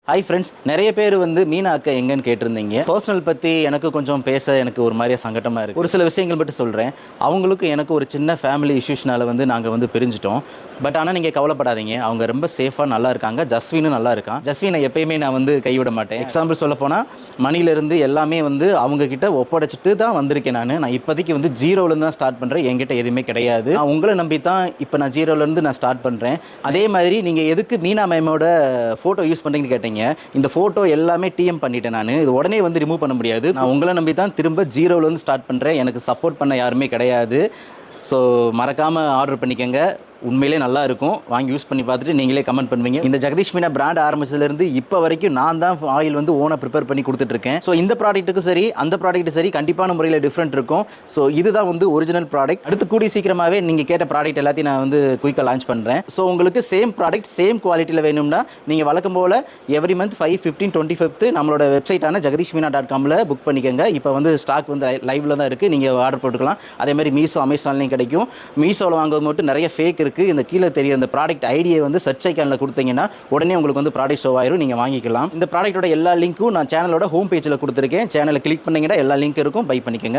Hi friends, நிறைய பேர் வந்து மீனா அக்கா எங்கன்னு கேட்டிருந்தீங்க. பர்சனல் பற்றி எனக்கு கொஞ்சம் பேச எனக்கு ஒரு மாதிரியா சங்கடமாக இருக்குது. ஒரு சில விஷயங்கள் மட்டும் சொல்கிறேன். அவங்களுக்கு எனக்கு ஒரு சின்ன ஃபேமிலி இஷ்யூஸ்னால வந்து நாங்கள் வந்து பிரிஞ்சிட்டோம். பட் ஆனால் நீங்கள் கவலைப்படாதீங்க, அவங்க ரொம்ப சேஃபாக நல்லா இருக்காங்க. ஜஸ்வினும் நல்லா இருக்கான். ஜஸ்வினை எப்பயுமே நான் வந்து கைவிட மாட்டேன். எக்ஸாம்பிள் சொல்ல போனால் மணிலேருந்து எல்லாமே வந்து அவங்கக்கிட்ட ஒப்படைச்சிட்டு தான் வந்திருக்கேன். நான் இப்போதைக்கு வந்து ஜீரோலேருந்து தான் ஸ்டார்ட் பண்ணுறேன். என்கிட்ட எதுவுமே கிடையாது. நான் உங்களை நம்பி தான் இப்போ நான் ஜீரோலேருந்து நான் ஸ்டார்ட் பண்ணுறேன். அதே மாதிரி நீங்கள் எதுக்கு மீனா மேமோட ஃபோட்டோ யூஸ் பண்ணுறீங்கன்னு கேட்டீங்க. இந்த ஃபோட்டோ எல்லாமே டிஎம் பண்ணிட்டேன். நான் இது உடனே வந்து ரிமூவ் பண்ண முடியாது. நான் உங்களை நம்பி தான் திரும்ப ஜீரோலேருந்து ஸ்டார்ட் பண்ணுறேன். எனக்கு சப்போர்ட் பண்ண யாருமே கிடையாது. ஸோ மறக்காமல் ஆர்டர் பண்ணிக்கோங்க. உண்மையிலே நல்லா இருக்கும். வாங்கி யூஸ் பண்ணி பார்த்துட்டு நீங்களே கமெண்ட் பண்ணுவீங்க. இந்த ஜெகதீஷ் மீனா பிராண்ட் ஆரம்பிச்சதுலேருந்து இப்போ வரைக்கும் நான் தான் ஆயில் வந்து ஓனாக ப்ரிப்பேர் பண்ணி கொடுத்துட்ருக்கேன். ஸோ இந்த ப்ராடக்ட்டுக்கும் சரி அந்த ப்ராடக்ட்டு சரி கண்டிப்பான முறையில் டிஃப்ரெண்ட் இருக்கும். ஸோ இதுதான் வந்து ஒரிஜினல் ப்ராடக்ட். அடுத்து கூடிய சீக்கிரமாகவே நீங்கள் கேட்ட ப்ராடக்ட் எல்லாத்தையும் நான் வந்து குயிக்காக லான்ச் பண்ணுறேன். ஸோ உங்களுக்கு சேம் ப்ராடக்ட் சேம் குவாலிட்டியில் வேணும்னா நீங்கள் வழக்கம் போல் எவ்ரி மந்த் 5, 15, 25 நம்மளோட வெப்சைட்டான jagdishmeena.com புக் பண்ணிக்கோங்க. இப்போ வந்து ஸ்டாக் வந்து லைவில் தான் இருக்குது. நீங்கள் ஆர்டர் போட்டுக்கலாம். அதேமாதிரி மீஷோ, அமேசான்லையும் கிடைக்கும். மீஷோவில் வாங்குவது மட்டும் நிறைய ஃபேக் இருக்குது. இந்த கீழே தெரிய இந்த ப்ராடக்ட் ஐடியை வந்து சர்ச் ஐக்கானில் கொடுத்தீங்கன்னா உடனே உங்களுக்கு வந்து ப்ராடக்ட் ஷோ ஆயிரும். நீங்கள் வாங்கிக்கலாம். இந்த ப்ராடக்ட்டோட எல்லா லிங்க்கும் நான் சேனலோட ஹோம் பேஜில் கொடுத்துருக்கேன். சேனலை கிளிக் பண்ணிங்கன்னா எல்லா லிங்க் இருக்கும். பை பண்ணிக்கோங்க.